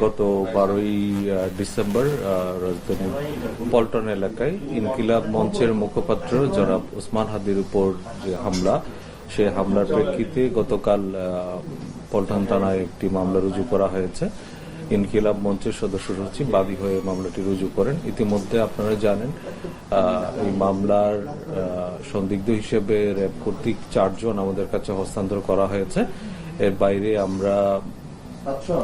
গত 12ই ডিসেম্বর রাজধানীর পল্টন এলাকায় ইনকিলাব মঞ্চের মুখপাত্র জনাব ওসমান হাদির উপর যে হামলা, সেই হামলার প্রেক্ষিতে গতকাল পল্টন থানায় একটি মামলা রুজু করা হয়েছে। ইনকিলাব মঞ্চের সদস্য সচিব বাদী হয়ে মামলাটি রুজু করেন। ইতিমধ্যে আপনারা জানেন এই মামলার সন্দিগ্ধ হিসেবে র্যাব কর্তৃক 4 জন আমাদের কাছে হস্তান্তর করা হয়েছে। এর বাইরে আমরা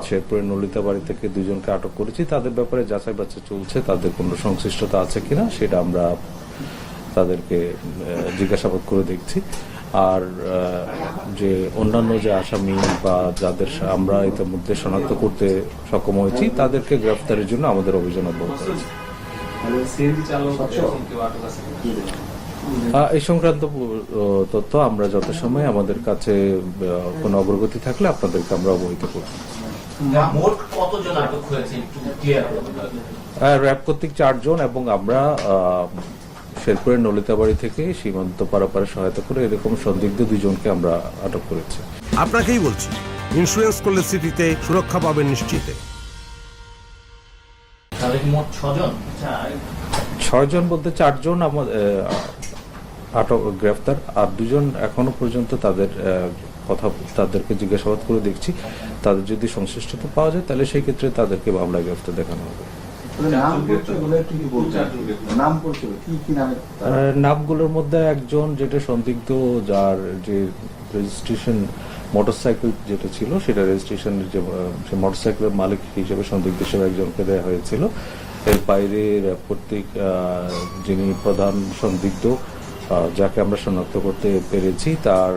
শেরপুরের নলিতা বাড়ি থেকে 2 জনকে আটক করেছি। তাদের ব্যাপারে যাচাই বাছাই চলছে, তাদের কোনো সংশ্লিষ্টতা আছে কিনা সেটা আমরা তাদেরকে জিজ্ঞাসাবাদ করে দেখছি। আর যে অন্যান্য যে আসামি বা যাদের আমরা ইতিমধ্যে শনাক্ত করতে সক্ষম হয়েছি তাদেরকে গ্রেফতারের জন্য আমাদের অভিযান অব্যাহত আছে। এই সংক্রান্ত তথ্য আমরা যথাসময়ে আমাদের কাছে কোনো অগ্রগতি থাকলে আপনাদেরকে আমরা অবহিত করব। র্যাব কর্তৃক 4 জন এবং আমরা শেরপুরের নলিতাবাড়ি থেকে সীমান্ত পারাপারে সহায়তা করে এরকম সন্দিগ্ধ 2 জনকে আমরা আটক করেছি। আপনাকেই বলছি, ইন্স্যুরেন্স করলে সিটিতে সুরক্ষা পাবেন নিশ্চিতে। 6 জন বলতে 4 জন আটক গ্রেফতার, আর 2 জন এখনো পর্যন্ত তাদেরকে জিজ্ঞাসাবাদ করে দেখছি। তাদের যদি সংশ্লিষ্টতা পাওয়া যায় তাহলে সেই ক্ষেত্রে তাদেরকে মামলায় গ্রেফতার দেখানো হবে। নামগুলোর মধ্যে একজন যেটা সন্দিগ্ধ, যার যে রেজিস্ট্রেশন মোটরসাইকেল যেটা ছিল সেটা রেজিস্ট্রেশনের যে মোটরসাইকেলের মালিক হিসেবে সন্দিগ্ধ হিসেবে একজনকে দেওয়া হয়েছিল। এর বাইরে কর্তৃক যিনি প্রধান সন্দিগ্ধ যাকে আমরা শনাক্ত করতে পেরেছি তার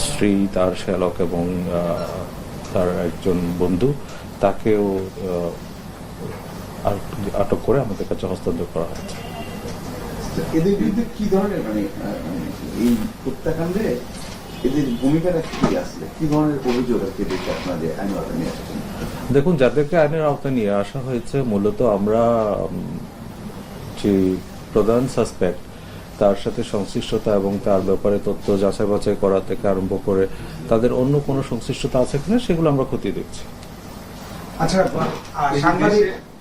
স্ত্রী, তার শ্যালক এবং তার একজন বন্ধু, তাকেও আটক করে আমাদের কাছে হস্তান্তর করা হয়েছে। এদের বিরুদ্ধে কি ধরনের এই হত্যাকাণ্ডে এদের ভূমিকাটা কি আসলে, কি ধরনের অভিযোগ আপনাদের আইনের আওতায় নিয়ে আসছেন? দেখুন, যাদেরকে আইনের আওতায় নিয়ে আসা হয়েছে মূলত আমরা যে প্রধান সাসপেক্ট তার সাথে সংশ্লিষ্টতা এবং তার ব্যাপারে তথ্য যাচাই বাছাই করা থেকে আরম্ভ করে তাদের অন্য কোনো সংশ্লিষ্টতা আছে কিনা সেগুলো আমরা খতিয়ে দেখছি। আচ্ছা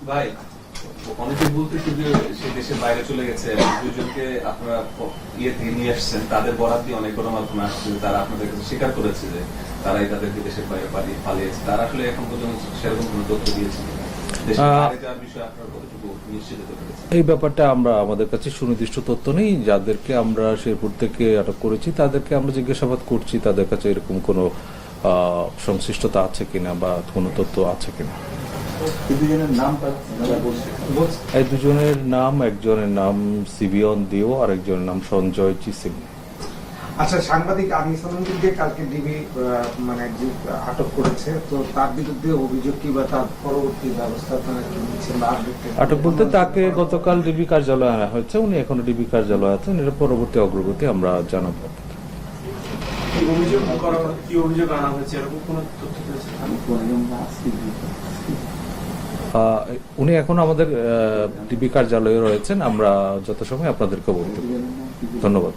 ভাই, অনেকে বলতেছে যে সে দেশের বাইরে চলে গেছে, 2 জনকে আপনারা ইয়ে থেকে নিয়ে আসছেন, তাদের বরাত দিয়ে অনেক গণমাধ্যমে আসছে, তারা আপনাদের কাছে স্বীকার করেছে যে তারাই তাদেরকে দেশের বাইরে পালিয়েছে। তারা আসলে এখন পর্যন্ত সেরকম কোনো তথ্য দিয়েছে এই ব্যাপারটা আমরা আমাদের কাছে সুনির্দিষ্ট তথ্য নেই। যাদেরকে আমরা শেরপুর থেকে আটক করেছি তাদেরকে আমরা জিজ্ঞাসাবাদ করছি, তাদের কাছে এরকম কোনো সংশ্লিষ্টতা আছে কিনা বা কোনো তথ্য আছে কিনা। এই 2 জনের নাম, একজনের নাম সিবিয়ন দিও আর একজনের নাম সঞ্জয় চিসিম। আচ্ছা, সাংবাদিক আনিস আলমগীরকে কালকে ডিবি আটক করেছে, তো তার বিরুদ্ধে অভিযোগ কি বা তার পরবর্তী ব্যবস্থা আটক বলতে তাকে গতকাল ডিবি কার্যালয়ে আনা হয়েছে, উনি এখনো ডিবি কার্যালয়ে আছেন। এর পরবর্তী অগ্রগতি আমরা জানাবো। উনি এখন আমাদের ডিবি কার্যালয়ে রয়েছেন, আমরা যথাসময়ে আপনাদেরকে বলতে। ধন্যবাদ।